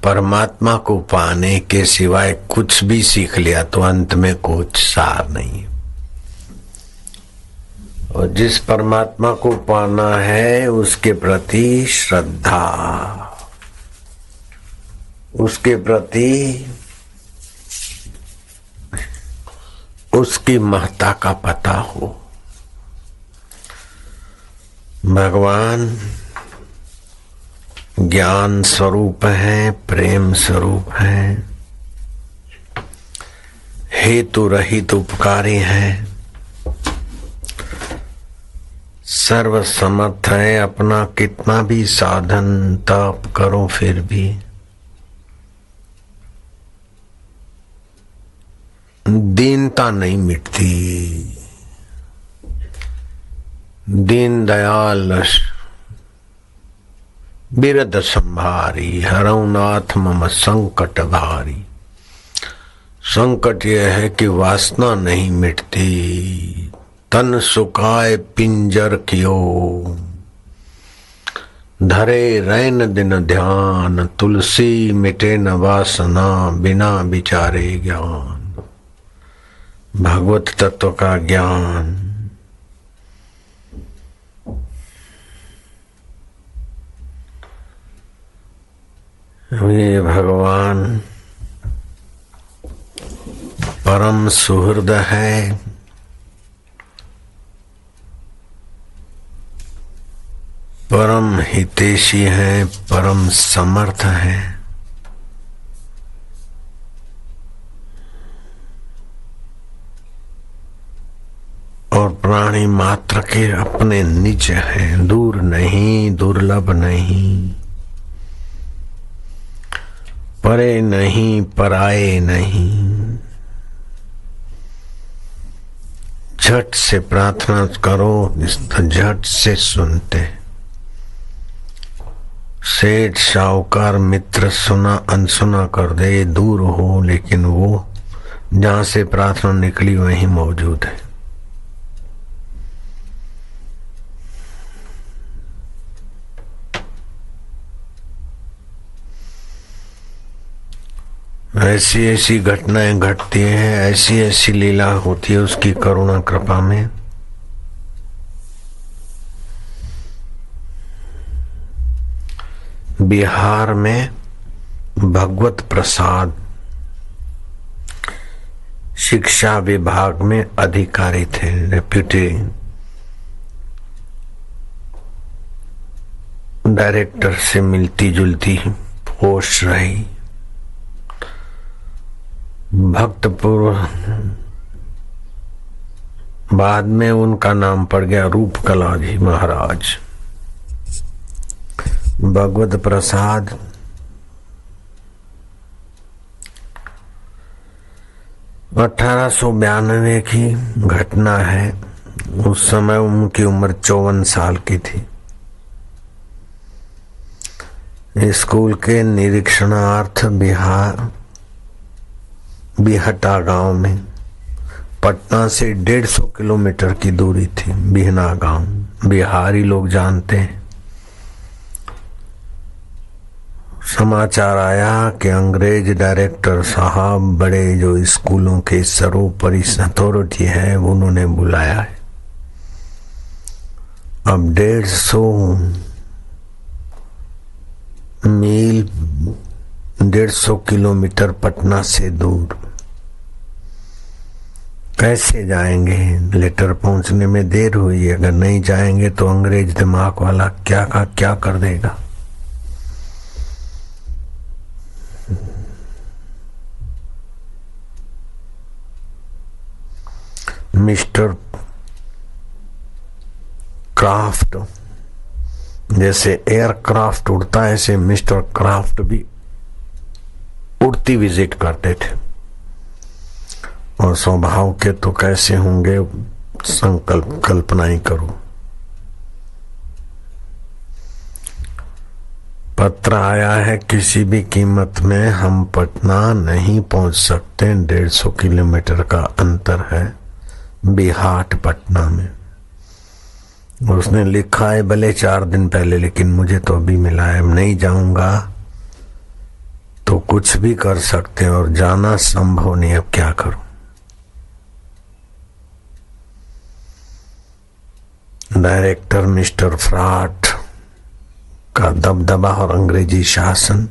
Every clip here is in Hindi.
परमात्मा को पाने के सिवाय कुछ भी सीख लिया तो अंत में कुछ सार नहीं। और जिस परमात्मा को पाना है उसके प्रति श्रद्धा, उसके प्रति उसकी महत्ता का पता हो। भगवान ज्ञान स्वरूप है, प्रेम स्वरूप है, हेतु रहित उपकारी है, सर्व समर्थ है। अपना कितना भी साधन तप करो फिर भी दीनता नहीं मिटती। दीन दयाल बिरद संभारी, हरऊ नाथ मम संकट भारी। संकट यह है कि वासना नहीं मिटती। तन सुखाए पिंजर कियो, धरे रैन दिन ध्यान। तुलसी मिटे न वासना, बिना विचारे ज्ञान। भगवत तत्व का ज्ञान ये भगवान परम सुहृद है, परम हितैषी है, परम समर्थ है। और प्राणी मात्र के अपने निज हैं, दूर नहीं, दुर्लभ नहीं, परे नहीं, पराये नहीं। झट से प्रार्थना करो तो झट से सुनते। सेठ साहूकार मित्र सुना अनसुना कर दे, दूर हो, लेकिन वो जहां से प्रार्थना निकली वहीं मौजूद है। ऐसी ऐसी घटनाएं घटती हैं, ऐसी ऐसी लीला होती है उसकी करुणा कृपा में। बिहार में भगवत प्रसाद शिक्षा विभाग में अधिकारी थे, डिप्टी डायरेक्टर से मिलती जुलती पोस्ट रही। भक्तपुर बाद में उनका नाम पड़ गया रूपकला जी महाराज। भगवत प्रसाद 1892 की घटना है। उस समय उनकी उम्र 54 साल की थी। स्कूल के निरीक्षणार्थ बिहार बिहटा गांव में, पटना से 150 किलोमीटर की दूरी थी बिहना गांव। बिहारी लोग जानते हैं। समाचार आया कि अंग्रेज डायरेक्टर साहब, बड़े जो स्कूलों के सर्वोपरि अथॉरिटी है, उन्होंने बुलाया है। अब 150 किलोमीटर पटना से दूर कैसे जाएंगे? लेटर पहुंचने में देर हुई। अगर नहीं जाएंगे तो अंग्रेज दिमाग वाला क्या का क्या कर देगा। मिस्टर क्राफ्ट, जैसे एयरक्राफ्ट उड़ता है ऐसे मिस्टर क्राफ्ट भी उड़ती विजिट करते थे। और स्वभाव के तो कैसे होंगे, संकल्प कल्पना ही करो। पत्र आया है, किसी भी कीमत में हम पटना नहीं पहुंच सकते। 150 किलोमीटर का अंतर है बिहाट पटना में। उसने लिखा है भले 4 दिन पहले, लेकिन मुझे तो अभी मिला है। नहीं जाऊंगा कुछ भी कर सकते हैं और जाना संभव नहीं। अब क्या करूं? डायरेक्टर मिस्टर फ्राट का दबदबा और अंग्रेजी शासन।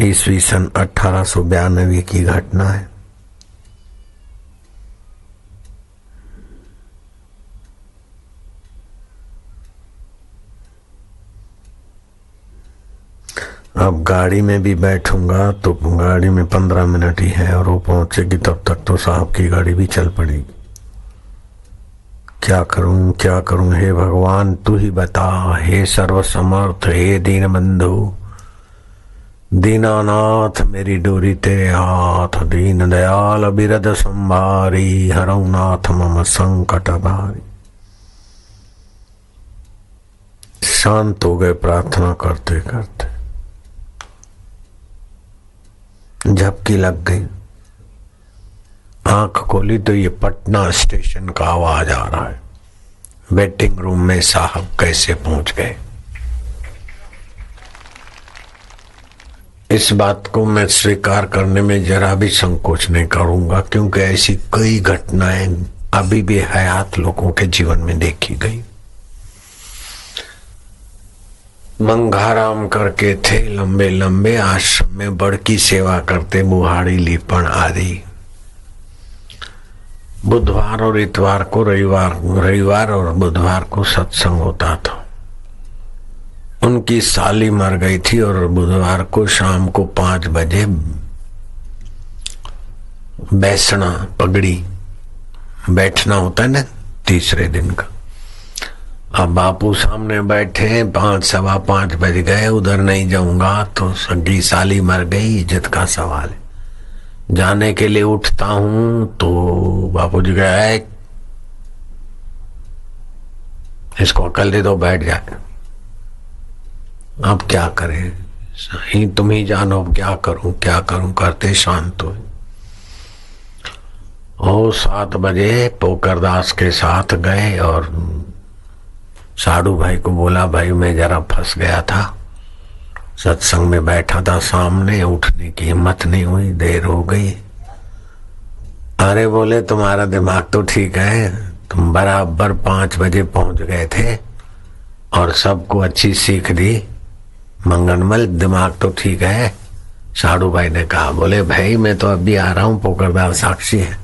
ईस्वी सन 1892 की घटना है। अब गाड़ी में भी बैठूंगा तो गाड़ी में 15 मिनट ही है और वो पहुंचेगी तब तक तो साहब की गाड़ी भी चल पड़ेगी। क्या करूं हे भगवान तू ही बता। हे सर्वसमर्थ, हे दीन बंधु, दीनानाथ मेरी डोरी तेरे हाथ। दीन दयाल बिरद संभारी, हरऊ नाथ मम संकट भारी। शांत हो गए प्रार्थना करते करते। झपकी लग गई, आंख खोली तो ये पटना स्टेशन का आवाज आ रहा है। वेटिंग रूम में साहब कैसे पहुंच गए? इस बात को मैं स्वीकार करने में जरा भी संकोच नहीं करूंगा, क्योंकि ऐसी कई घटनाएं अभी भी हयात लोगों के जीवन में देखी गई। मंगाराम करके थे, लंबे लंबे आश्रम में बड़ की सेवा करते, बुहाड़ी लिपण आदि। बुधवार और इतवार को, रविवार और बुधवार को सत्संग होता था। उनकी साली मर गई थी और बुधवार को शाम को 5 बजे बैसना, पगड़ी बैठना होता है ना तीसरे दिन का। अब बापू सामने बैठे, 5 सवा 5 बज गए, उधर नहीं जाऊंगा तो सगी साली मर गई, इज्जत का सवाल है। जाने के लिए उठता हूं तो बापू जी गए, इसको अकल दे दो, बैठ जाए। अब क्या करें, सही तुम ही जानो क्या करूं करते शांत हो। 7 बजे पोकरदास के साथ गए और साधु भाई को बोला, भाई मैं जरा फंस गया था, सत्संग में बैठा था सामने, उठने की हिम्मत नहीं हुई, देर हो गई। अरे बोले तुम्हारा दिमाग तो ठीक है, तुम बराबर 5 बजे पहुंच गए थे और सबको अच्छी सीख दी, मंगनमल दिमाग तो ठीक है। साधु भाई ने कहा, बोले भाई मैं तो अभी आ रहा हूं, पोकरदास साक्षी है।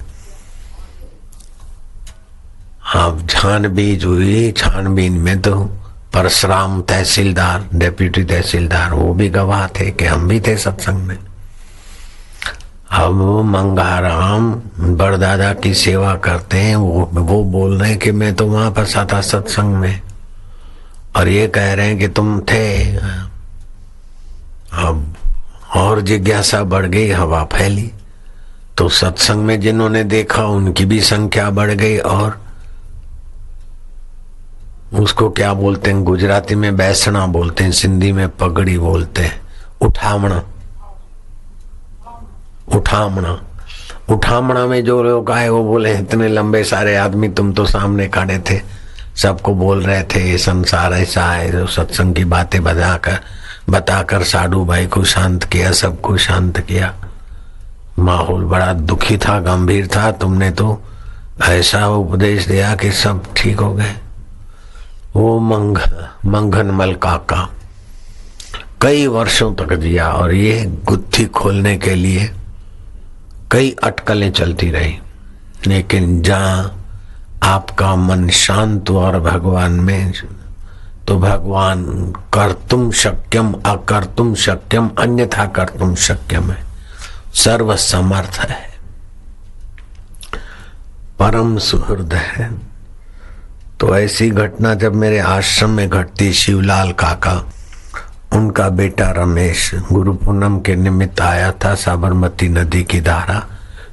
अब छानबीन हुई, छानबीन में तो परशुराम तहसीलदार, डेप्यूटी तहसीलदार, वो भी गवाह थे कि हम भी थे सत्संग में। अब मंगाराम बड़दादा की सेवा करते हैं, वो बोल रहे हैं कि मैं तो वहां फंसा था सत्संग में, और ये कह रहे हैं कि तुम थे। अब और जिज्ञासा बढ़ गई, हवा फैली, तो सत्संग में जिन्होंने देखा उनकी भी संख्या बढ़ गई। और उसको क्या बोलते हैं, गुजराती में बैसना बोलते हैं, सिंधी में पगड़ी बोलते हैं, उठामणा। उठामणा में जो लोग आए वो बोले, इतने लंबे सारे आदमी, तुम तो सामने खड़े थे, सबको बोल रहे थे ये संसार ऐसा है। जो सत्संग की बातें बताकर साधु भाई को शांत किया, सबको शांत किया। माहौल बड़ा दुखी था, गंभीर था। तुमने तो ऐसा उपदेश दिया कि सब ठीक हो गए। वो मंगनमल काका कई वर्षों तक जिया और ये गुत्थी खोलने के लिए कई अटकलें चलती रही, लेकिन जहां आपका मन शांत हुआ और भगवान में, तो भगवान कर्तुम शक्यम अकर्तुम शक्यम अन्यथा कर्तुम शक्यम है, सर्व समर्थ है, परम सुहृद है। तो ऐसी घटना जब मेरे आश्रम में घटती, शिवलाल काका, उनका बेटा रमेश गुरु पूनम के निमित्त आया था। साबरमती नदी की धारा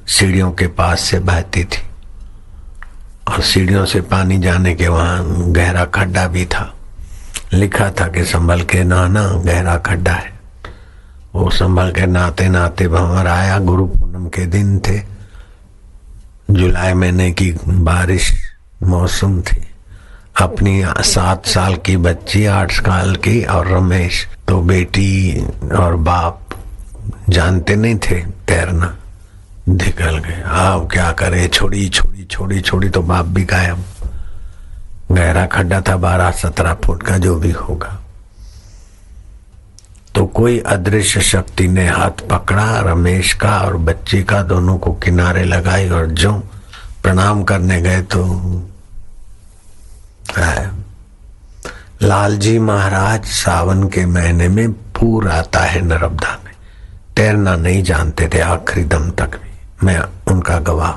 सीढ़ियों के पास से बहती थी और सीढ़ियों से पानी जाने के वहां गहरा खड्डा भी था। लिखा था कि संभल के नहाना, गहरा खड्डा है। वो संभल के नहाते नहाते भंवर आया। गुरु पूनम के दिन थे, जुलाई महीने की बारिश मौसम थी। अपनी 7 साल की बच्ची, 8 साल की, और रमेश तो बेटी और बाप जानते नहीं थे तैरना, निकल गए। अब क्या करे, छोड़ी तो बाप भी गायब। गहरा खड्डा था 12-17 फुट का, जो भी होगा। तो कोई अदृश्य शक्ति ने हाथ पकड़ा रमेश का और बच्ची का, दोनों को किनारे लगाई और जो प्रणाम करने गए तो लालजी महाराज सावन के महीने में पूर आता है नर्मदा में, तैरना नहीं जानते थे आखिरी दम तक भी, मैं उनका गवाह।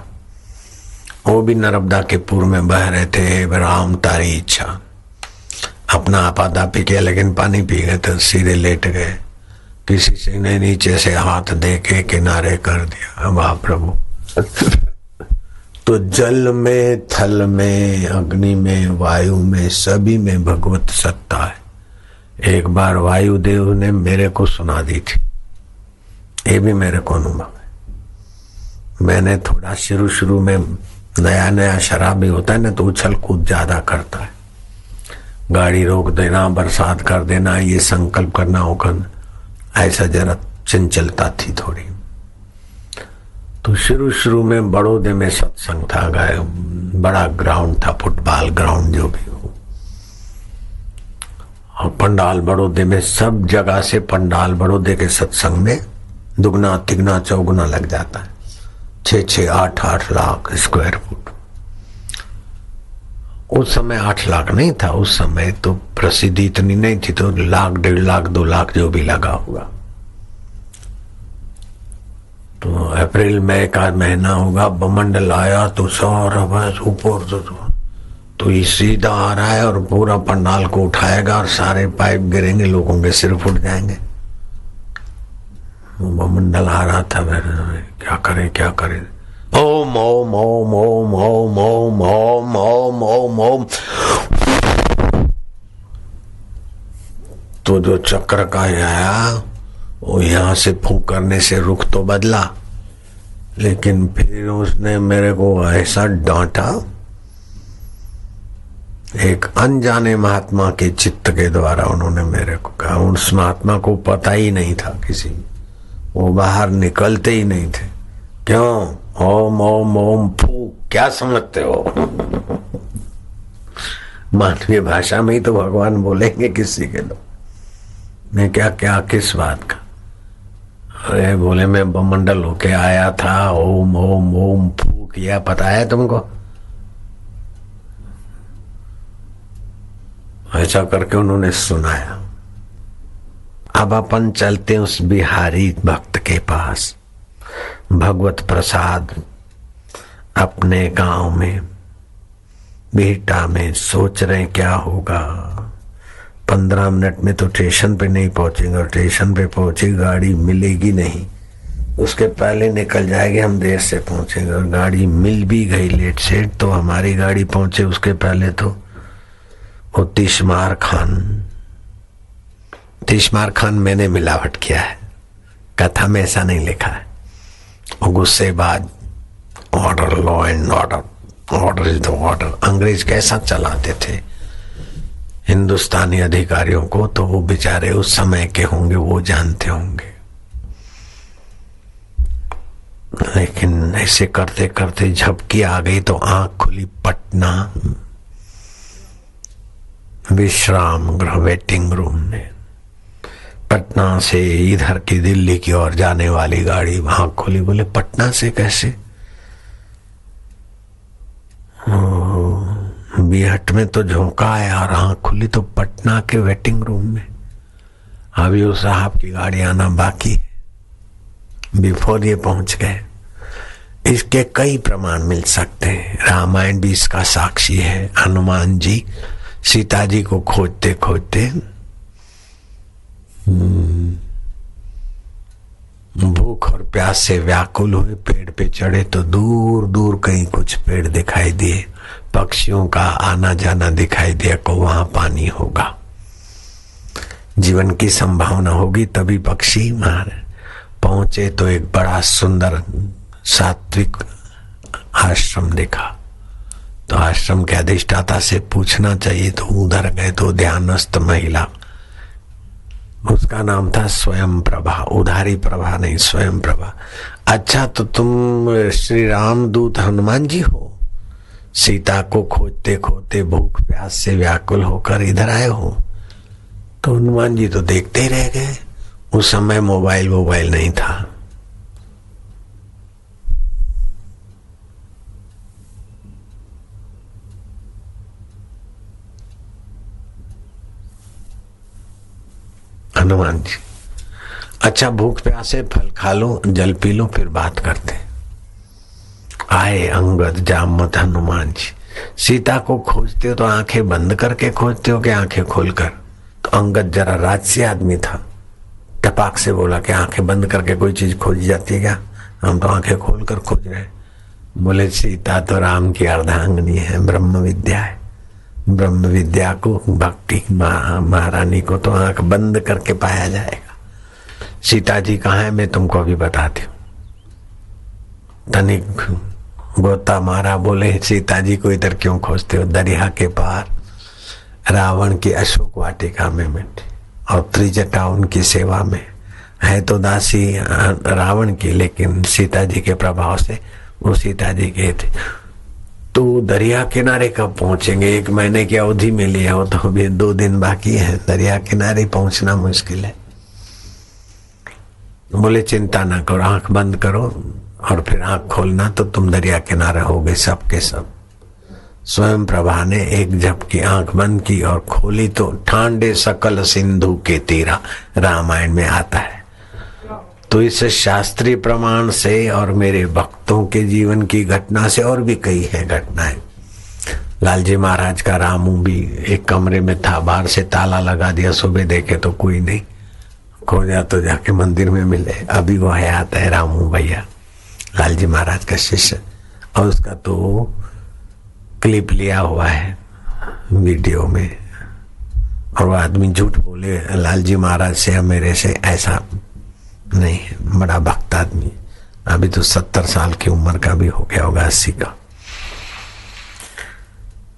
वो भी नर्मदा के पूर में बह रहे थे, राम तारी इच्छा, अपना आपादापी किया लेकिन पानी पी गए तो सीधे लेट गए। किसी से ने नीचे से हाथ दे के किनारे कर दिया। वाह प्रभु। तो जल में, थल में, अग्नि में, वायु में, सभी में भगवत सत्ता है। एक बार वायुदेव ने मेरे को सुना दी थी, ये भी मेरे को अनुभव है। मैंने थोड़ा शुरू में नया शराबी होता है ना, तो उछल कूद ज्यादा करता है, गाड़ी रोक देना, बरसात कर देना, ये संकल्प करना होगा, ऐसा जरा चंचलता थी थोड़ी। तो शुरू में बड़ौदे में सत्संग था, बड़ा ग्राउंड था, फुटबॉल ग्राउंड जो भी हो, और पंडाल बड़ौदे में, सब जगह से पंडाल बड़ौदे के सत्संग में दुगना तिगना चौगुना लग जाता है, 6-6, 8-8 लाख स्क्वायर फुट। उस समय 8 लाख नहीं था, उस समय तो प्रसिद्धि इतनी नहीं थी, तो 1 लाख, 1.5 लाख, 2 लाख जो भी लगा होगा। तो अप्रैल मई का महीना होगा, बमंडल आया तो सारा बस ऊपर तो ये सीधा आ रहा है और पूरा पंडाल को उठाएगा और सारे पाइप गिरेंगे, लोगों के सिर फूट जाएंगे। बमंडल आ रहा था, क्या करे। ओम ओम ओम ओम ओम ओम ओम ओम ओम ओम। तो जो चक्र का आया वो यहां से फूंक करने से रुख तो बदला, लेकिन फिर उसने मेरे को ऐसा डांटा, एक अनजाने महात्मा के चित्त के द्वारा उन्होंने मेरे को कहा। उस महात्मा को पता ही नहीं था किसी, वो बाहर निकलते ही नहीं थे। क्यों? ओम ओम ओम फू, क्या समझते हो? मानवीय भाषा में ही तो भगवान बोलेंगे किसी के लोग, मैं क्या किस बात का? अरे बोले मैं बमंडल होके आया था, ओम ओम ओम फू किया, पता है तुमको? ऐसा करके उन्होंने सुनाया। अब अपन चलते उस बिहारी भक्त के पास, भगवत प्रसाद अपने गांव में बिहटा में, सोच रहे क्या होगा। 15 मिनट में तो स्टेशन पे नहीं पहुंचेंगे, और स्टेशन पे पहुंची गाड़ी मिलेगी नहीं, उसके पहले निकल जाएंगे, हम देर से पहुंचेंगे। और गाड़ी मिल भी गई लेट सेट, तो हमारी गाड़ी पहुंचे उसके पहले तो वो तिशमार खान मैंने मिलावट किया है, कथा में ऐसा नहीं लिखा है। वो गुस्सेबाज, order, law and order, order is the order, अंग्रेज कैसा चलाते थे हिंदुस्तानी अधिकारियों को, तो वो बेचारे उस समय के होंगे, वो जानते होंगे। लेकिन ऐसे करते करते झपकी आ गई तो आंख खुली, पटना विश्राम गृह वेटिंग रूम में। पटना से इधर की दिल्ली की ओर जाने वाली गाड़ी वहां खुली। बोले पटना से कैसे? बीहट में तो झोंका है और आंख खुली तो पटना के वेटिंग रूम में। अभी उस साहब की गाड़ी आना बाकी, बिफोर ये पहुंच गए। इसके कई प्रमाण मिल सकते हैं, रामायण भी इसका साक्षी है। हनुमान जी सीता जी को खोजते खोजते भूख और प्यास से व्याकुल हुए, पेड़ पे चढ़े तो दूर दूर कहीं कुछ पेड़ दिखाई दिए, पक्षियों का आना जाना दिखाई दिया, को वहां पानी होगा, जीवन की संभावना होगी, तभी पक्षी वहां पहुंचे। तो एक बड़ा सुंदर सात्विक आश्रम दिखा, तो आश्रम के अधिष्ठाता से पूछना चाहिए। तो उधर गए तो ध्यानस्थ महिला, उसका नाम था स्वयं प्रभा, उधारी प्रभा नहीं, स्वयं प्रभा। अच्छा, तो तुम श्री राम दूत हनुमान जी हो? सीता को खोजते खोजते भूख प्यास से व्याकुल होकर इधर आए हो? तो हनुमान जी तो देखते ही रह गए। उस समय मोबाइल नहीं था। हनुमान जी, अच्छा भूख प्यासे फल खा लो, जल पी लो, फिर बात करते। आए अंगद, जामवंत, हनुमान जी। सीता को खोजते हो तो आंखें बंद करके खोजते हो कि आंखें खोलकर? तो अंगद जरा राजसी आदमी था, टपाक से बोला कि आंखें बंद करके कोई चीज खोजी जाती है क्या? हम तो आंखें खोलकर खोज रहे। बोले सीता तो राम की अर्धांगिनी है, ब्रह्म विद्या है। ब्रह्म विद्या को, भक्ति महारानी को तो आंख बंद करके पाया जाएगा। सीता जी कहाँ है, मैं तुमको अभी बताती हूँ। तनिक गोता मारा, बोले सीता जी को इधर क्यों खोजते हो? दरिया के पार रावण की अशोक वाटिका में बैठी और त्रिजटा उनकी सेवा में है। तो दासी रावण की, लेकिन सीता जी के प्रभाव से वो सीता जी के थे। तो दरिया किनारे कब पहुंचेंगे? 1 महीने की अवधि में लिया हो तो अभी 2 दिन बाकी है, दरिया किनारे पहुंचना मुश्किल है। बोले चिंता ना करो, आंख बंद करो और फिर आंख खोलना तो तुम दरिया किनारे हो गए सब के सब। स्वयं प्रभा ने एक झपकी आंख बंद की और खोली तो ठांडे सकल सिंधु के तीरा, रामायण में आता है। तो इस शास्त्रीय प्रमाण से और मेरे भक्तों के जीवन की घटना से, और भी कई है घटनाएं। लालजी महाराज का रामू भी एक कमरे में था, बाहर से ताला लगा दिया, सुबह देखे तो कोई नहीं, खोजा तो जाके मंदिर में मिले। अभी वो हयात है रामू भैया, लालजी महाराज का शिष्य, और उसका तो क्लिप लिया हुआ है वीडियो में। और वो आदमी झूठ बोले लालजी महाराज से या मेरे से, ऐसा नहीं है। बड़ा भक्त आदमी, अभी तो 70 साल की उम्र का भी हो गया होगा, 80 का।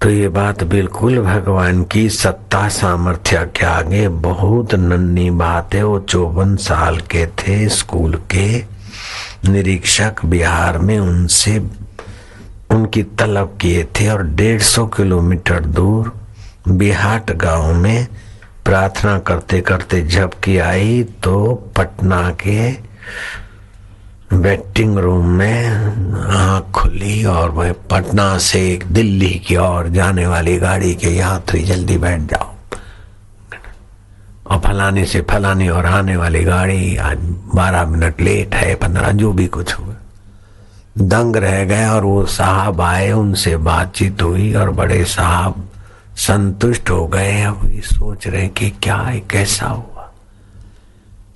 तो ये बात बिल्कुल भगवान की सत्ता सामर्थ्य के आगे बहुत नन्ही बात है। वो 54 साल के थे, स्कूल के निरीक्षक, बिहार में उनसे उनकी तलब किए थे और 150 किलोमीटर दूर बिहाट गांव में प्रार्थना करते करते झपकी आई तो पटना के वेटिंग रूम में आँख खुली और वह पटना से दिल्ली की ओर जाने वाली गाड़ी के यात्री जल्दी बैठ जाओ, और फलाने से फलाने और आने वाली गाड़ी आज 12 मिनट लेट है, 15, जो भी कुछ हुआ। दंग रह गए और वो साहब आए, उनसे बातचीत हुई और बड़े साहब संतुष्ट हो गए। अब ये सोच रहे कि क्या है, कैसा हुआ।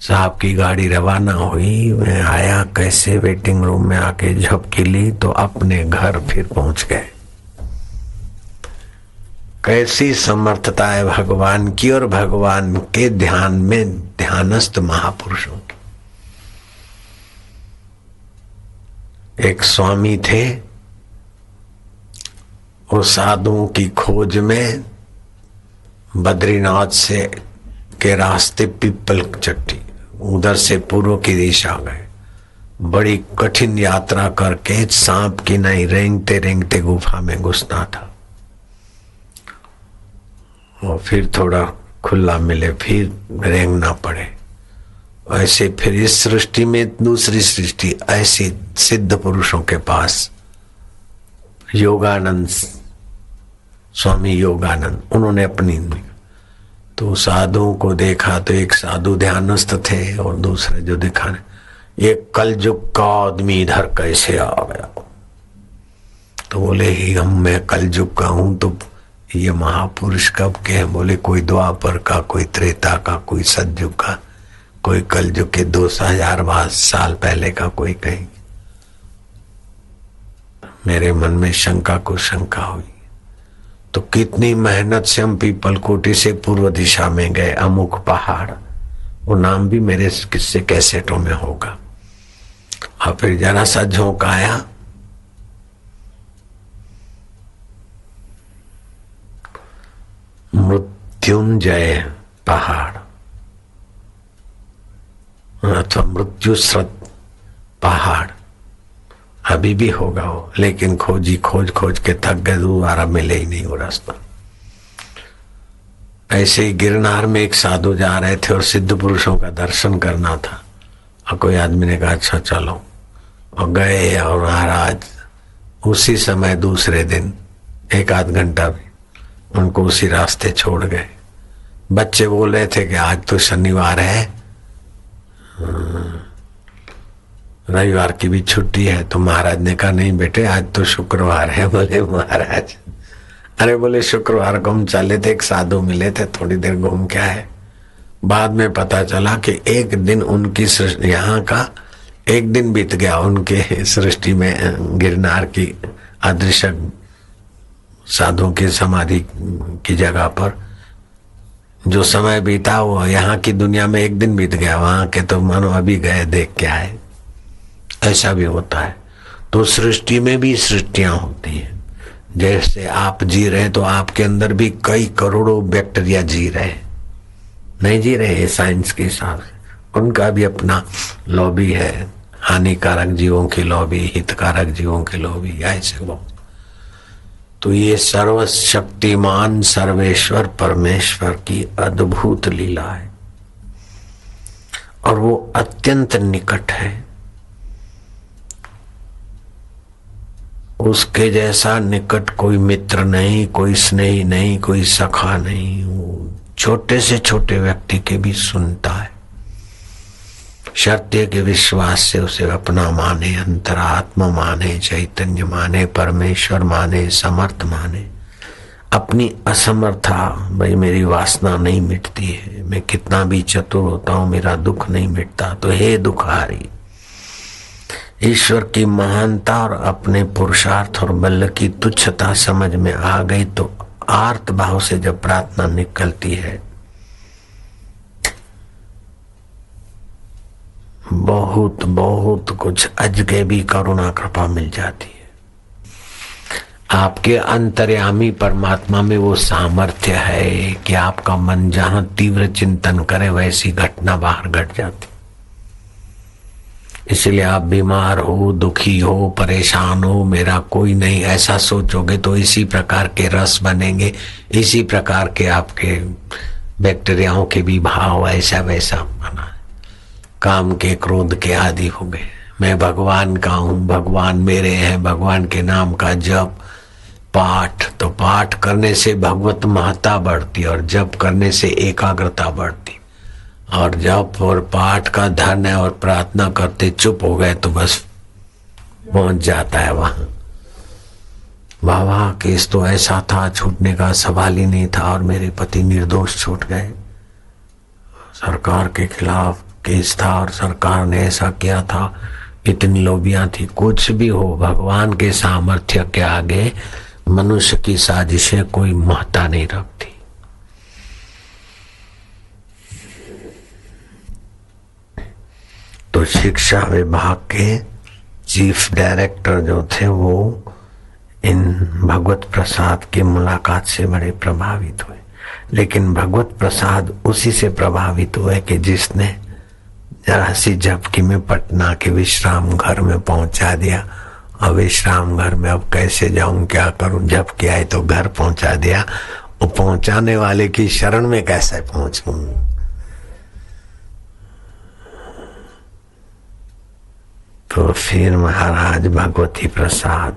साहब की गाड़ी रवाना हुई, मैं आया कैसे, वेटिंग रूम में आके झपकी ली तो अपने घर फिर पहुंच गए। कैसी समर्थता है भगवान की और भगवान के ध्यान में ध्यानस्थ महापुरुषों की। एक स्वामी थे, वो साधुओं की खोज में बद्रीनाथ से के रास्ते पीपल चट्टी, उधर से पूर्व की दिशा गए। बड़ी कठिन यात्रा करके सांप की नहीं रेंगते रेंगते गुफा में घुसना था, और फिर थोड़ा खुला मिले, फिर रेंगना पड़े। ऐसे फिर इस सृष्टि में दूसरी सृष्टि, ऐसे सिद्ध पुरुषों के पास योगानंद, स्वामी योगानंद, उन्होंने अपनी तो साधुओं को देखा तो एक साधु ध्यानस्थ थे और दूसरे जो दिखाने, ये कलयुग का आदमी इधर कैसे आ गया? तो बोले ही मैं कलयुग का हूं, तो ये महापुरुष कब के हैं? बोले कोई द्वापर का, कोई त्रेता का, कोई सतयुग का, कोई कलयुग के 2000 साल पहले का, कोई कहीं। मेरे मन में शंका को शंका हुई, तो कितनी मेहनत से हम पीपल कोटी से पूर्व दिशा में गए, अमुक पहाड़, वो नाम भी मेरे किस्से कैसेटों में होगा। और फिर जरा सा झोंक आया, मृत्युंजय पहाड़ अथवा मृत्युस्रत पहाड़ अभी भी होगा वो, लेकिन खोज खोज के थक गए, दोबारा मिले ही नहीं वो रास्ता। ऐसे ही गिरनार में एक साधु जा रहे थे और सिद्ध पुरुषों का दर्शन करना था, और कोई आदमी ने कहा अच्छा चलो, और गए, और महाराज उसी समय दूसरे दिन 1-8 घंटा भी उनको उसी रास्ते छोड़ गए। बच्चे बोल रहे थे कि आज तो शनिवार है, रविवार की भी छुट्टी है, तो महाराज ने कहा नहीं बेटे आज तो शुक्रवार है। बोले महाराज, अरे बोले शुक्रवार को हम चले थे, एक साधु मिले थे, थोड़ी देर घूम के आए, बाद में पता चला कि एक दिन उनकी यहाँ का एक दिन बीत गया उनके सृष्टि में, गिरनार की अदृश्य साधुओं की समाधि की जगह पर जो समय बीता वो यहाँ की दुनिया में एक दिन बीत गया, वहां के तो मानो अभी गए देख के आए। ऐसा भी होता है। तो सृष्टि में भी सृष्टियां होती हैं। जैसे आप जी रहे तो आपके अंदर भी कई करोड़ों बैक्टीरिया जी रहे, नहीं जी रहे साइंस के हिसाब से, उनका भी अपना लॉबी है, हानिकारक जीवों की लॉबी, हितकारक जीवों की लॉबी, ऐसे बहुत। तो ये सर्वशक्तिमान सर्वेश्वर परमेश्वर की अद्भुत लीला है और वो अत्यंत निकट है। उसके जैसा निकट कोई मित्र नहीं, कोई स्नेही नहीं, कोई सखा नहीं। वो छोटे से छोटे व्यक्ति के भी सुनता है, शर्ते के विश्वास से उसे अपना माने, अंतरात्मा माने, चैतन्य माने, परमेश्वर माने, समर्थ माने। अपनी असमर्था, भाई मेरी वासना नहीं मिटती है, मैं कितना भी चतुर होता हूं मेरा दुख नहीं मिटता, तो हे दुखारी, ईश्वर की महानता और अपने पुरुषार्थ और बल की तुच्छता समझ में आ गई तो आर्त भाव से जब प्रार्थना निकलती है, बहुत बहुत कुछ अजगैबी करुणा कृपा मिल जाती है। आपके अंतर्यामी परमात्मा में वो सामर्थ्य है कि आपका मन जहां तीव्र चिंतन करे वैसी घटना बाहर घट जाती। इसलिए आप बीमार हो, दुखी हो, परेशान हो, मेरा कोई नहीं ऐसा सोचोगे तो इसी प्रकार के रस बनेंगे, इसी प्रकार के आपके बैक्टीरियाओं के भी भाव ऐसा वैसा बना है। काम के क्रोध के आदि हो गए। मैं भगवान का हूँ, भगवान मेरे हैं, भगवान के नाम का जप पाठ, तो पाठ करने से भगवत महत्ता बढ़ती और जप करने से एकाग्रता बढ़ती। और जप और पाठ का धन है और प्रार्थना करते चुप हो गए तो बस पहुंच जाता है वहां। बाबा केस तो ऐसा था, छूटने का सवाल ही नहीं था और मेरे पति निर्दोष छूट गए। सरकार के खिलाफ केस था और सरकार ने ऐसा किया था, इतनी लोबियां थी। कुछ भी हो, भगवान के सामर्थ्य के आगे मनुष्य की साजिशें कोई महत्ता नहीं रखती। तो शिक्षा विभाग के चीफ डायरेक्टर जो थे वो इन भगवत प्रसाद की मुलाकात से बड़े प्रभावित हुए। लेकिन भगवत प्रसाद उसी से प्रभावित हुए कि जिसने जरा सी झपकी में पटना के विश्राम घर में पहुंचा दिया। अब विश्राम घर में अब कैसे जाऊं, क्या करूं, झपकी आई तो घर पहुंचा दिया। वो पहुंचाने वाले की शरण में कैसे पहुंचूं। तो फिर महाराज भगवती प्रसाद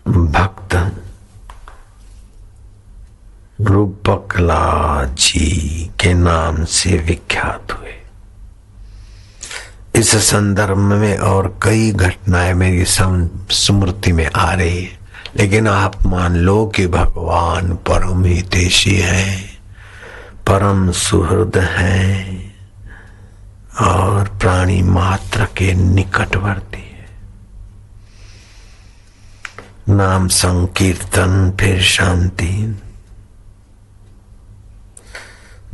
भक्त रूपकला जी के नाम से विख्यात हुए। इस संदर्भ में और कई घटनाएं मेरी स्मृति में आ रही है, लेकिन आप मान लो कि भगवान परम हितैषी है, परम सुहृद है और प्राणी मात्र के निकटवर्ती है। नाम संकीर्तन फिर शांति।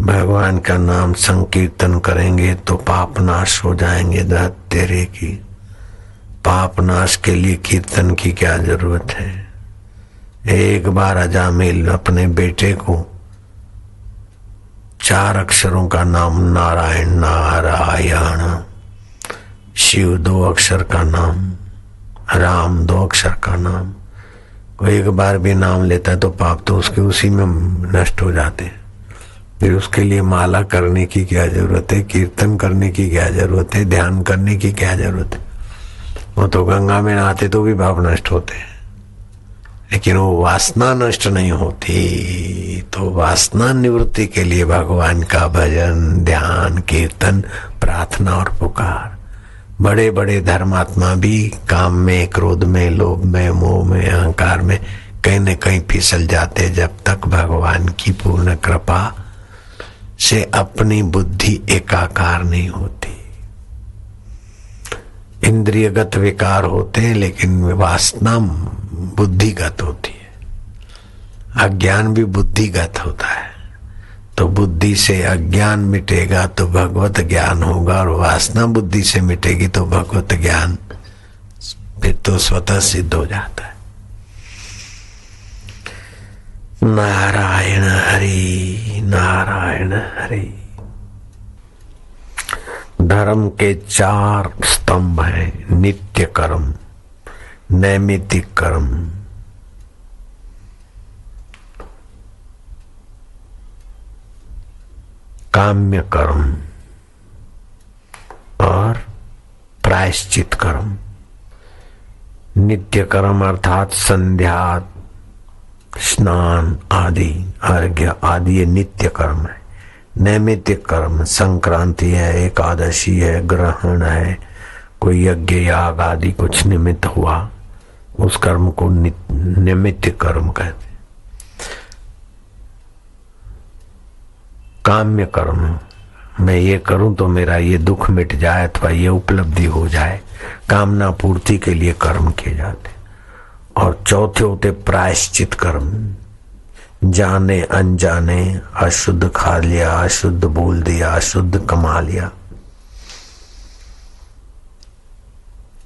भगवान का नाम संकीर्तन करेंगे तो पाप नाश हो जाएंगे। दत्त तेरे की, पाप नाश के लिए कीर्तन की क्या जरूरत है। एक बार अजामिल अपने बेटे को 4 अक्षरों का नाम नारायण नारायण, शिव 2 अक्षर का नाम, राम 2 अक्षर का नाम, कोई एक बार भी नाम लेता है तो पाप तो उसके उसी में नष्ट हो जाते हैं। फिर उसके लिए माला करने की क्या जरूरत है, कीर्तन करने की क्या जरूरत है, ध्यान करने की क्या जरूरत है। वो तो गंगा में नहाते तो भी पाप नष्ट होते हैं, लेकिन वो वासना नष्ट नहीं होती। तो वासना निवृत्ति के लिए भगवान का भजन, ध्यान, कीर्तन, प्रार्थना और पुकार। बड़े बड़े धर्मात्मा भी काम में, क्रोध में, लोभ में, मोह में, अहंकार में कहीं न कहीं फिसल जाते, जब तक भगवान की पूर्ण कृपा से अपनी बुद्धि एकाकार नहीं होती। इंद्रियगत विकार होते हैं, लेकिन वासना बुद्धिगत होती है। अज्ञान भी बुद्धिगत होता है। तो बुद्धि से अज्ञान मिटेगा तो भगवत ज्ञान होगा, और वासना बुद्धि से मिटेगी तो भगवत ज्ञान फिर तो स्वतः सिद्ध हो जाता है। नारायण हरि नारायण हरि। धर्म के 4 स्तंभ हैं: नित्य कर्म, नैमित्तिक कर्म, काम्य कर्म और प्रायश्चित कर्म। नित्य कर्म अर्थात संध्या, स्नान आदि, अर्घ्य आदि ये नित्य कर्म है। नैमित्तिक कर्म संक्रांति है, एकादशी है, ग्रहण है, कोई यज्ञ याग आदि कुछ निमित्त हुआ, उस कर्म को नैमित्तिक कर्म कहते हैं। काम्य कर्म, मैं ये करूं तो मेरा ये दुख मिट जाए अथवा ये उपलब्धि हो जाए, कामना पूर्ति के लिए कर्म किए जाते। और चौथे होते प्रायश्चित कर्म, जाने अनजाने अशुद्ध खा लिया, अशुद्ध बोल दिया, अशुद्ध कमा लिया,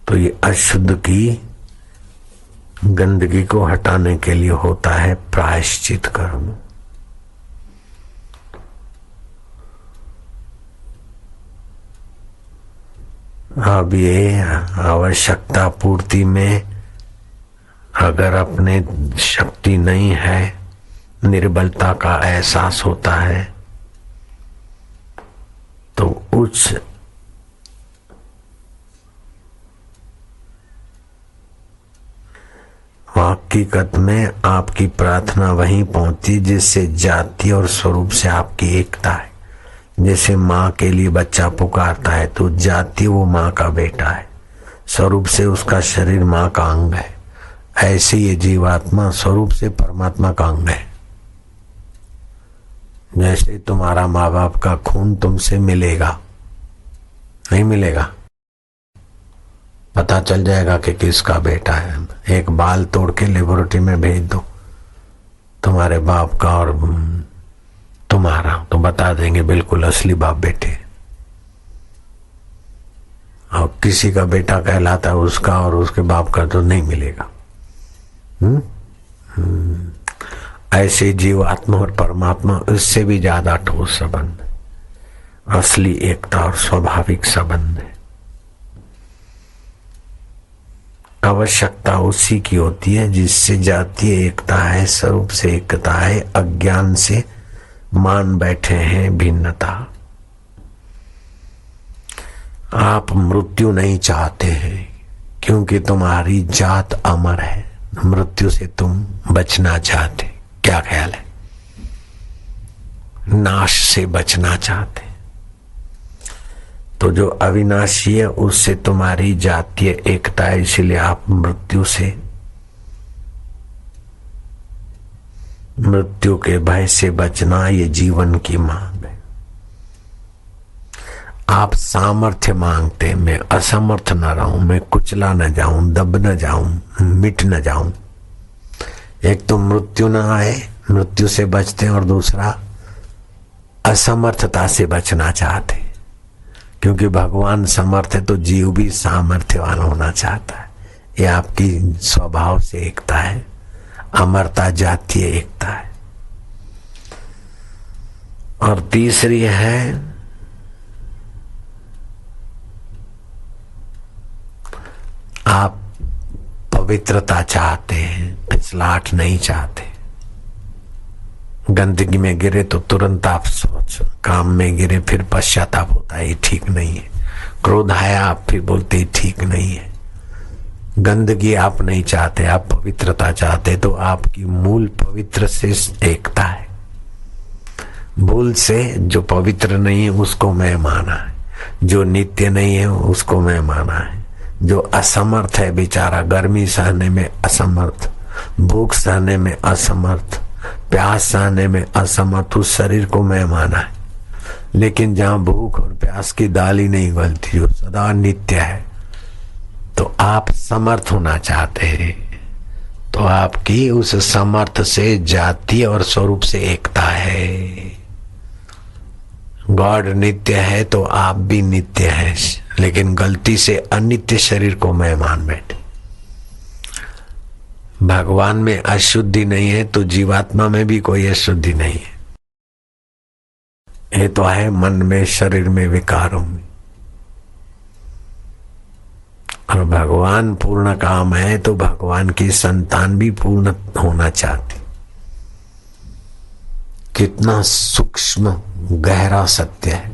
तो ये अशुद्ध की गंदगी को हटाने के लिए होता है प्रायश्चित कर्म। अब ये आवश्यकता पूर्ति में अगर अपने शक्ति नहीं है, निर्बलता का एहसास होता है, तो उस हकीकत में आपकी प्रार्थना वहीं पहुंचती जिससे जाति और स्वरूप से आपकी एकता है। जैसे माँ के लिए बच्चा पुकारता है तो जाति वो माँ का बेटा है, स्वरूप से उसका शरीर माँ का अंग है। ऐसे ये जीवात्मा स्वरूप से परमात्मा का अंग है। जैसे तुम्हारा माँ बाप का खून तुमसे मिलेगा, नहीं मिलेगा, पता चल जाएगा कि किसका बेटा है। एक बाल तोड़ के लेबोरेटरी में भेज दो तुम्हारे बाप का और तुम्हारा, तो बता देंगे बिल्कुल असली बाप बेटे। और किसी का बेटा कहलाता है उसका और उसके बाप का तो नहीं मिलेगा। ऐसे जीवात्मा और परमात्मा इससे भी ज्यादा ठोस संबंध, असली एकता और स्वाभाविक संबंध है। आवश्यकता उसी की होती है जिससे जातीय एकता है, स्वरूप से एकता है, अज्ञान से मान बैठे हैं भिन्नता। आप मृत्यु नहीं चाहते हैं क्योंकि तुम्हारी जात अमर है, मृत्यु से तुम बचना चाहते। क्या ख्याल है? नाश से बचना चाहते। तो जो अविनाशी है उससे तुम्हारी जातीय एकता है, इसलिए आप मृत्यु से, मृत्यु के भय से बचना ये जीवन की मांग है। आप सामर्थ्य मांगते, मैं असमर्थ न रहूं, मैं कुचला न जाऊं, दब न जाऊं, मिट न जाऊं। एक तो मृत्यु न आए, मृत्यु से बचते, और दूसरा असमर्थता से बचना चाहते, क्योंकि भगवान समर्थ है तो जीव भी सामर्थ्यवान होना चाहता है। ये आपकी स्वभाव से एकता है। अमरता जातीय एकता है। और तीसरी है आप पवित्रता चाहते हैं, फिसलाहट नहीं चाहते। गंदगी में गिरे तो तुरंत आप सोच, काम में गिरे फिर पश्चाताप होता है, ये ठीक नहीं है। क्रोध आया आप फिर बोलते ठीक नहीं है। गंदगी आप नहीं चाहते, आप पवित्रता चाहते। तो आपकी मूल पवित्र से एकता है। भूल से जो पवित्र नहीं है उसको मैं माना है, जो नित्य नहीं है उसको मैं माना है, जो असमर्थ है बेचारा, गर्मी सहने में असमर्थ, भूख सहने में असमर्थ, प्यास सहने में असमर्थ, उस शरीर को मैं माना है। लेकिन जहां भूख और प्यास की दाल ही नहीं गलती, जो सदा नित्य है, तो आप समर्थ होना चाहते हैं। तो आपकी उस समर्थ से जातीय और स्वरूप से एकता है। गॉड नित्य है तो आप भी नित्य हैं, लेकिन गलती से अनित्य शरीर को मैं मान बैठे। भगवान में अशुद्धि नहीं है तो जीवात्मा में भी कोई अशुद्धि नहीं है। ये तो है मन में, शरीर में, विकारों में। और भगवान पूर्ण काम है तो भगवान की संतान भी पूर्ण होना चाहती। कितना सूक्ष्म गहरा सत्य है।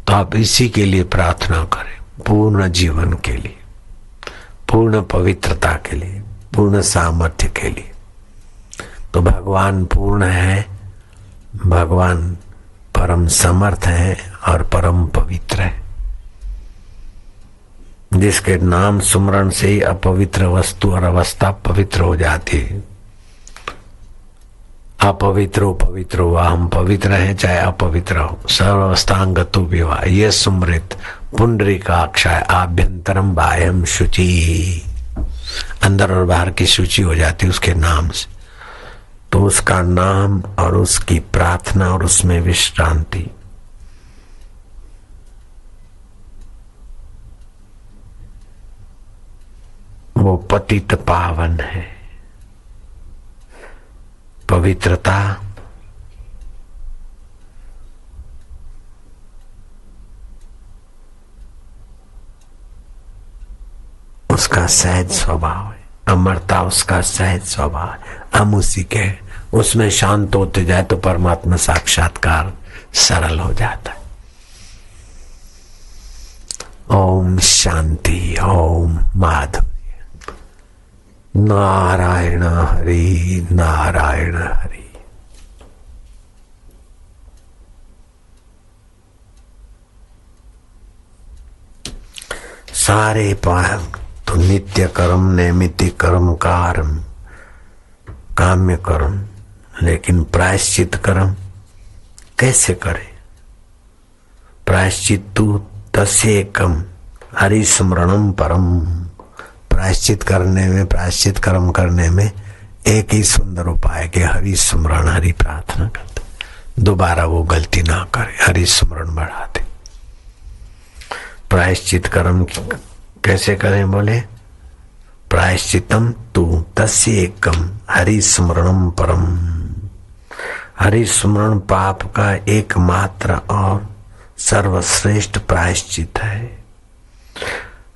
तो आप इसी के लिए प्रार्थना करें, पूर्ण जीवन के लिए, पूर्ण पवित्रता के लिए, पूर्ण सामर्थ्य के लिए। तो भगवान पूर्ण है, भगवान परम समर्थ है और परम पवित्र है। जिसके नाम सुमरण से ही अपवित्र वस्तु और अवस्था पवित्र हो जाती है। अपवित्रो पवित्रो वा, हम पवित्र हैं चाहे अपवित्र हो, सर्वस्थांगतो विवाह, ये सुमृत पुंडरीकाक्षाय आभ्यंतरम बाह्यम शुचि। अंदर और बाहर की शुचि हो जाती उसके नाम से। तो उसका नाम और उसकी प्रार्थना और उसमें विश्रांति, वो पतित पावन है। पवित्रता उसका सहज स्वभाव है, अमरता उसका सहज स्वभाव है। हम उसी के, उसमें शांत होते जाए तो परमात्मा साक्षात्कार सरल हो जाता है। ओम शांति, ओम माधुर्य। नारायण हरि, नारायण हरि। सारे पाप तो नित्य कर्म, नैमित्तिक कर्म, कर्म काम्य कर्म, लेकिन प्रायश्चित कर्म कैसे करे? प्रायश्चित्तु तस्येकम हरि स्मरणम परम। प्रायश्चित करने में, प्रायश्चित कर्म करने में एक ही सुंदर उपाय कि हरि स्मरण, हरि प्रार्थना करते, दोबारा वो गलती ना करे, हरि स्मरण बढ़ाते। प्रायश्चित कर्म कैसे करें? बोले प्रायश्चितम तु तस्य एकम हरि स्मरणम परम। हरि स्मरण पाप का एकमात्र और सर्वश्रेष्ठ प्रायश्चित है।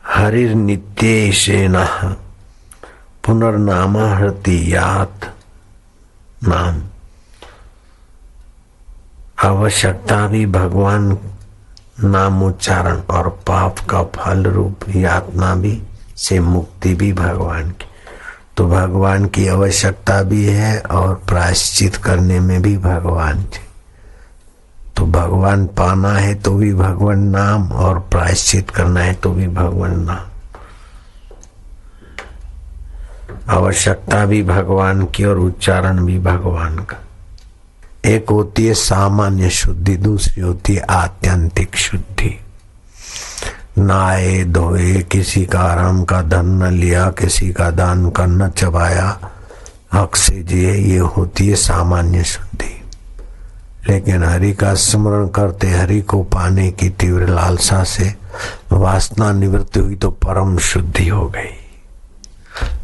हरिर् नित्येशेन पुनर्नाम हृतियात नाम। आवश्यकता भी भगवान नाम उच्चारण और पाप का फल रूप यातना भी से मुक्ति भी भगवान की। तो भगवान की आवश्यकता भी है और प्रायश्चित करने में भी भगवान की। तो भगवान पाना है तो भी भगवान नाम, और प्रायश्चित करना है तो भी भगवान नाम। आवश्यकता भी भगवान की और उच्चारण भी भगवान का। एक होती है सामान्य शुद्धि, दूसरी होती है आत्यंतिक शुद्धि। नहाए धोए, किसी का आराम का धन न लिया, किसी का दान का न चबाया, हक से जिए, ये होती है सामान्य शुद्धि। लेकिन हरि का स्मरण करते, हरि को पाने की तीव्र लालसा से वासना निवृत्ति हुई तो परम शुद्धि हो गई।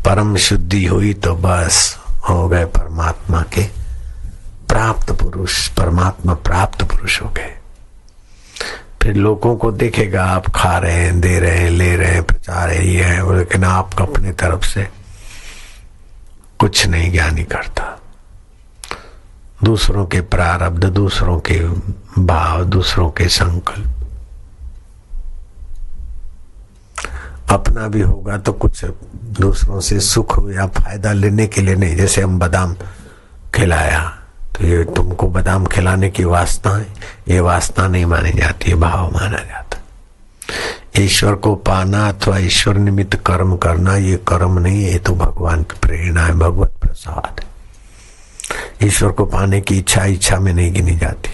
परम शुद्धि हुई तो बस हो गए परमात्मा के प्राप्त पुरुष, परमात्मा प्राप्त पुरुष हो गए। फिर लोगों को देखेगा आप खा रहे हैं, दे रहे हैं, ले रहे हैं, प्रचार है, ये है, लेकिन आप अपने तरफ से कुछ नहीं ज्ञानी करता। दूसरों के प्रारब्ध, दूसरों के भाव, दूसरों के संकल्प, अपना भी होगा तो कुछ दूसरों से सुख या फायदा लेने के लिए नहीं। जैसे हम बादाम खिलाया तो ये तुमको बादाम खिलाने की वासना है, ये वासना नहीं मानी जाती है, भाव माना जाता। ईश्वर को पाना अथवा ईश्वर निमित्त कर्म करना ये कर्म नहीं है, ये तो भगवान की प्रेरणा है, भगवत प्रसाद है। ईश्वर को पाने की इच्छा इच्छा में नहीं गिनी जाती।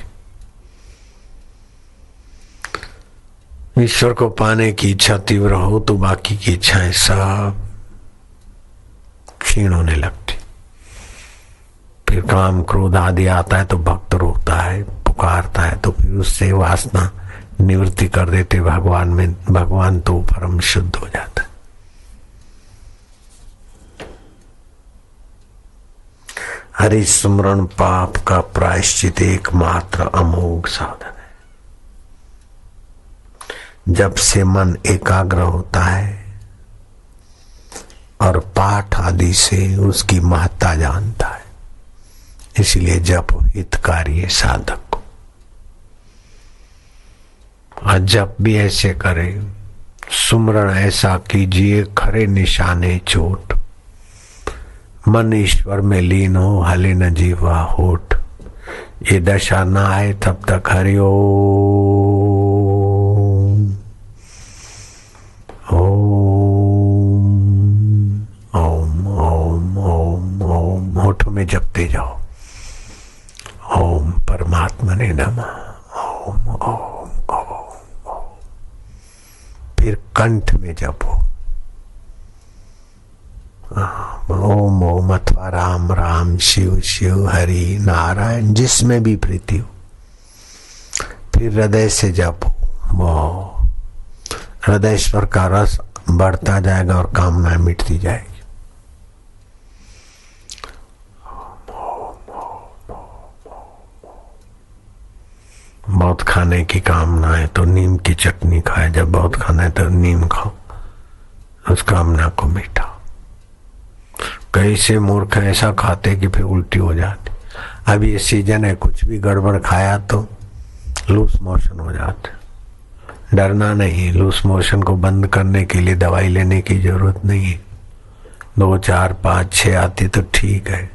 ईश्वर को पाने की इच्छा तीव्र हो तो बाकी की इच्छाएं सब क्षीण होने लगती। फिर काम क्रोध आदि आता है तो भक्त रोता है, पुकारता है, तो फिर उससे वासना निवृत्ति कर देते भगवान में। भगवान तो परम शुद्ध हो जाता है। हरि स्मरण पाप का प्रायश्चित एकमात्र अमोघ साधन है। जब से मन एकाग्र होता है और पाठ आदि से उसकी महत्ता जानता है, इसलिए जप हितकारी है साधक को। और जप भी ऐसे करे, सुमरण ऐसा कीजिए खरे निशाने चोट, मन ईश्वर में लीन हो हले न जीवा होठ। ये दशा ना आए तब तक हरि ओम ओम ओम ओम होठों में जपते जाओ। ओम परमात्मा ने नमः, ओम ओम ओम ओम। फिर कंठ में जपो ओम ओम अथवा राम राम, शिव शिव, हरि नारायण, जिसमें भी प्रीति हो। फिर हृदय से जपो, वो हृदयश्वर का रस बढ़ता जाएगा और कामनाएं मिटती जाएगी। बहुत खाने की कामना है तो नीम की चटनी खाए, जब बहुत खाना है तो नीम खाओ, उस कामना को मिटाओ। कई से मूर्ख ऐसा खाते कि फिर उल्टी हो जाती। अब ये सीजन है, कुछ भी गड़बड़ खाया तो लूज मोशन हो जाते। डरना नहीं, लूज मोशन को बंद करने के लिए दवाई लेने की जरूरत नहीं है। 2, 4, 5, 6 आती तो ठीक है,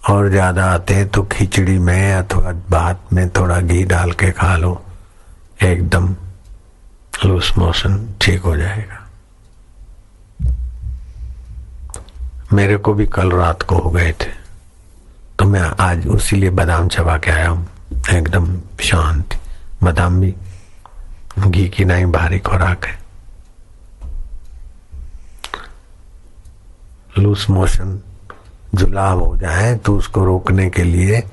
और ज्यादा आते हैं तो खिचड़ी में अथवा भात में थोड़ा घी डाल के खा लो, एकदम लूज मोशन ठीक हो जाएगा। मेरे को भी कल रात को हो गए थे, तो मैं आज उसी लिए बादाम चबा के आया हूँ, एकदम शांति। बादाम भी घी की नहीं भारी खुराक है। लूज मोशन जुलाब हो जाए तो उसको रोकने के लिए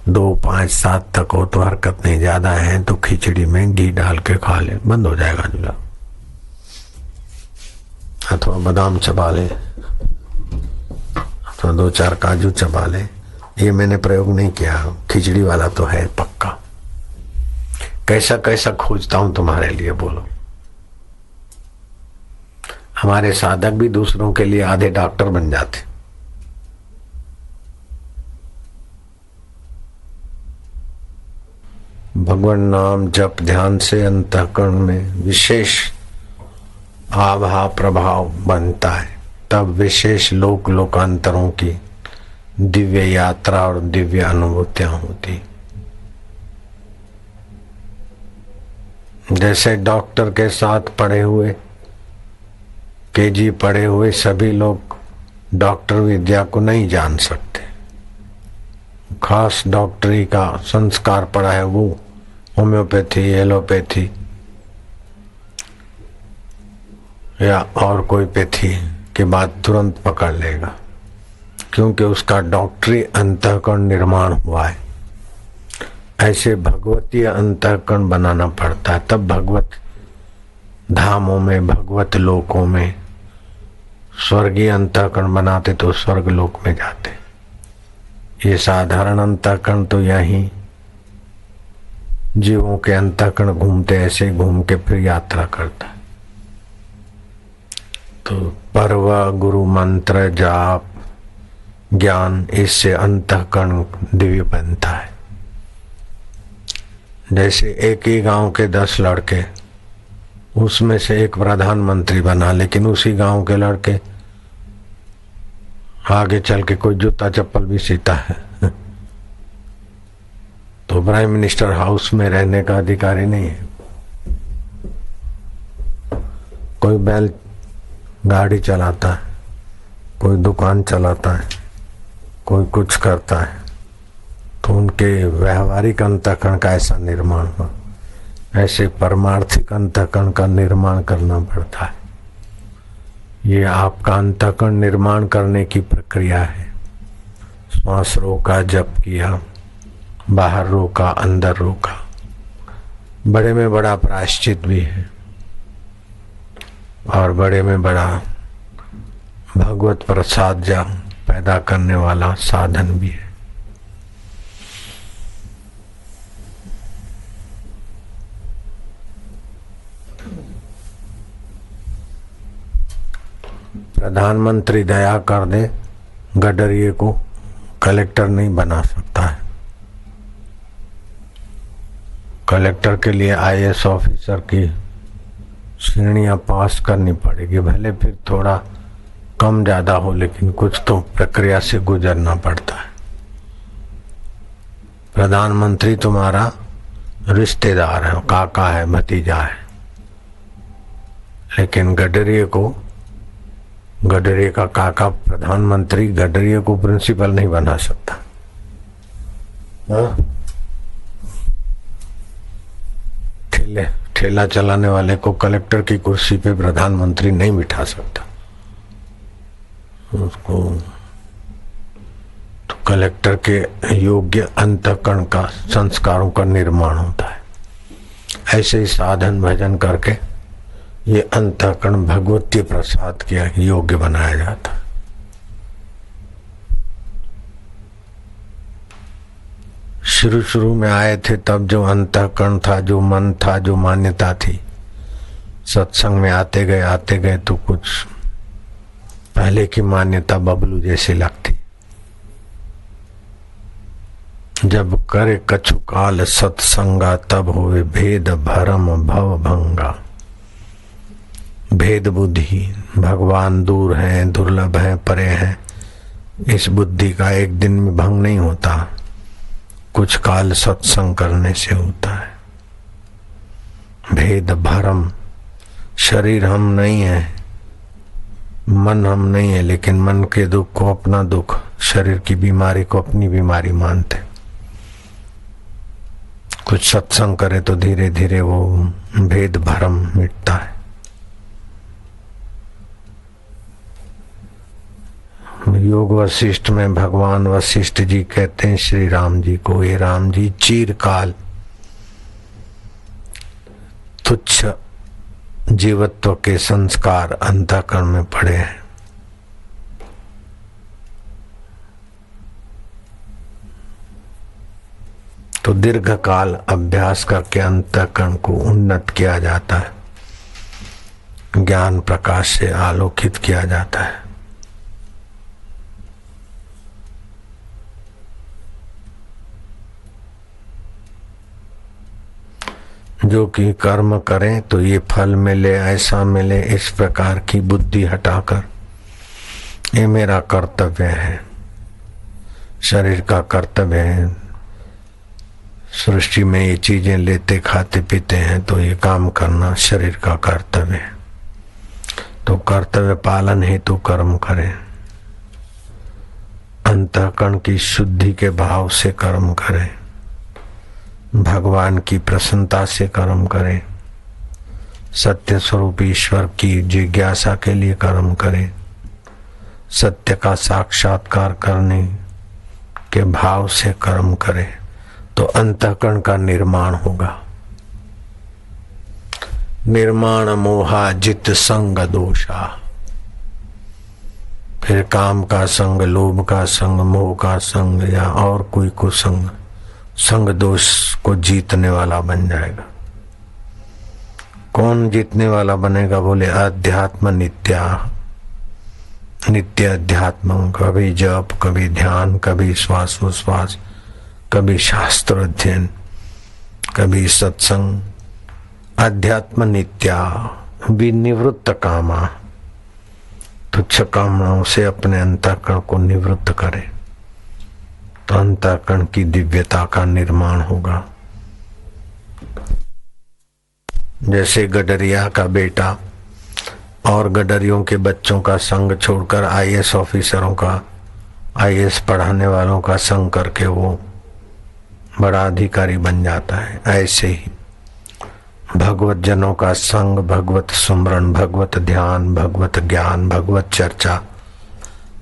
2, 5, 7 तक हो तो हरकत नहीं, ज्यादा है तो खिचड़ी में घी डाल के खा ले, बंद हो जाएगा जुलाब। अथवा बादाम चबा ले, अथवा 2, 4 काजू चबा ले। ये मैंने प्रयोग नहीं किया, खिचड़ी वाला तो है पक्का। कैसा कैसा खोजता हूं तुम्हारे लिए, बोलो। हमारे साधक भी दूसरों के लिए आधे डॉक्टर बन जाते। भगवान नाम जप ध्यान से अंतःकरण में विशेष आभा प्रभाव बनता है, तब विशेष लोक लोकांतरों की दिव्य यात्रा और दिव्य अनुभूतियां होती। जैसे डॉक्टर के साथ पढ़े हुए, केजी पढ़े हुए सभी लोग डॉक्टर विद्या को नहीं जान सकते। खास डॉक्टरी का संस्कार पड़ा है वो होम्योपैथी, एलोपैथी या और कोई पैथी के बाद तुरंत पकड़ लेगा, क्योंकि उसका डॉक्टरी अंतःकरण निर्माण हुआ है। ऐसे भगवतीय अंतःकरण बनाना पड़ता है, तब भगवत धामों में, भगवत लोकों में स्वर्गीय अंतःकरण बनाते तो स्वर्ग लोक में जाते। ये साधारण अंतःकरण तो यहीं जीवों के अंतःकरण घूमते, ऐसे घूम के फिर यात्रा करता है। तो पर्व, गुरु मंत्र, जाप, ज्ञान, इससे अंतःकरण दिव्य बनता है। जैसे एक ही गांव के 10 लड़के, उसमें से एक प्रधानमंत्री बना, लेकिन उसी गांव के लड़के आगे चल के कोई जूता चप्पल भी सीता है तो प्राइम मिनिस्टर हाउस में रहने का अधिकारी नहीं है। कोई बैल गाड़ी चलाता है, कोई दुकान चलाता है, कोई कुछ करता है, तो उनके व्यवहारिक अंतःकरण का ऐसा निर्माण हुआ। ऐसे परमार्थिक अंतःकरण का निर्माण करना पड़ता है। ये आपका अंतःकरण निर्माण करने की प्रक्रिया है। श्वास रोका, जप किया, बाहर रोका, अंदर रोका, बड़े में बड़ा प्रायश्चित भी है और बड़े में बड़ा भगवत प्रसाद जा पैदा करने वाला साधन भी है। प्रधानमंत्री दया कर दे, गडरिये को कलेक्टर नहीं बना सकता है। कलेक्टर के लिए आईएएस ऑफिसर की श्रेणियां पास करनी पड़ेगी, भले फिर थोड़ा कम ज्यादा हो, लेकिन कुछ तो प्रक्रिया से गुजरना पड़ता है। प्रधानमंत्री तुम्हारा रिश्तेदार है, काका है, भतीजा है, लेकिन गडरिये का काका प्रधानमंत्री गडरिये को प्रिंसिपल नहीं बना सकता। ठेला चलाने वाले को कलेक्टर की कुर्सी पे प्रधानमंत्री नहीं बिठा सकता। उसको तो कलेक्टर के योग्य अंतःकरण का, संस्कारों का निर्माण होता है। ऐसे ही साधन भजन करके ये अंतःकरण भगवतीय प्रसाद के योग्य बनाया जाता है। शुरू में आए थे तब जो अंतःकरण था, जो मन था, जो मान्यता थी, सत्संग में आते गए तो कुछ पहले की मान्यता बबलू जैसी लगती। जब करे कछु काल सत्संगा, तब होवे भेद भरम भव भंगा। भेद बुद्धि, भगवान दूर हैं, दुर्लभ हैं, परे हैं, इस बुद्धि का एक दिन में भंग नहीं होता, कुछ काल सत्संग करने से होता है। भेद भरम, शरीर हम नहीं है, मन हम नहीं है, लेकिन मन के दुख को अपना दुख, शरीर की बीमारी को अपनी बीमारी मानते। कुछ सत्संग करे तो धीरे धीरे वो भेद भरम मिटता है। योग वशिष्ठ में भगवान वशिष्ठ जी कहते हैं श्री राम जी को, ये राम जी, चिरकाल तुच्छ जीवत्व के संस्कार अंतःकरण में पड़े हैं। तो दीर्घ काल अभ्यास करके अंतःकरण को उन्नत किया जाता है, ज्ञान प्रकाश से आलोकित किया जाता है। जो कि कर्म करें तो ये फल मिले, ऐसा मिले, इस प्रकार की बुद्धि हटाकर ये मेरा कर्तव्य है, शरीर का कर्तव्य है, सृष्टि में ये चीजें लेते खाते पीते हैं तो ये काम करना शरीर का कर्तव्य है। तो कर्तव्य पालन हेतु कर्म करें, अंतःकरण की शुद्धि के भाव से कर्म करें, भगवान की प्रसन्नता से कर्म करें, सत्य स्वरूप ईश्वर की जिज्ञासा के लिए कर्म करें, सत्य का साक्षात्कार करने के भाव से कर्म करें, तो अंतःकरण का निर्माण होगा। निर्माण मोहा जित संग दोषा, फिर काम का संग, लोभ का संग, मोह का संग या और कोई कुसंग संग दोष को जीतने वाला बन जाएगा। कौन जीतने वाला बनेगा? बोले अध्यात्म नित्या, नित्य अध्यात्म। कभी जप, कभी ध्यान, कभी श्वासोश्वास, कभी शास्त्र अध्ययन, कभी सत्संग। अध्यात्म नित्या विनिवृत्त कामा, तुच्छ कामनाओं से अपने अंतःकरण को निवृत्त करे तो अंतःकरण की दिव्यता का निर्माण होगा। जैसे गडरिया का बेटा और गडरियों के बच्चों का संग छोड़कर आईएएस ऑफिसरों का, आईएएस पढ़ाने वालों का संग करके वो बड़ा अधिकारी बन जाता है, ऐसे ही भगवत जनों का संग, भगवत सुमरण, भगवत ध्यान, भगवत ज्ञान, भगवत चर्चा,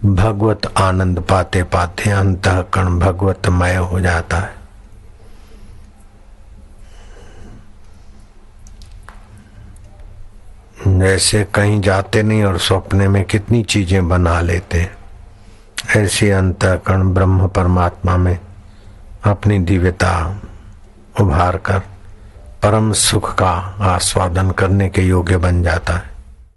भगवत आनंद पाते पाते अंतःकरण भगवतमय हो जाता है। जैसे कहीं जाते नहीं और सपने में कितनी चीजें बना लेते हैं, ऐसे अंतःकरण ब्रह्म परमात्मा में अपनी दिव्यता उभार कर परम सुख का आस्वादन करने के योग्य बन जाता है।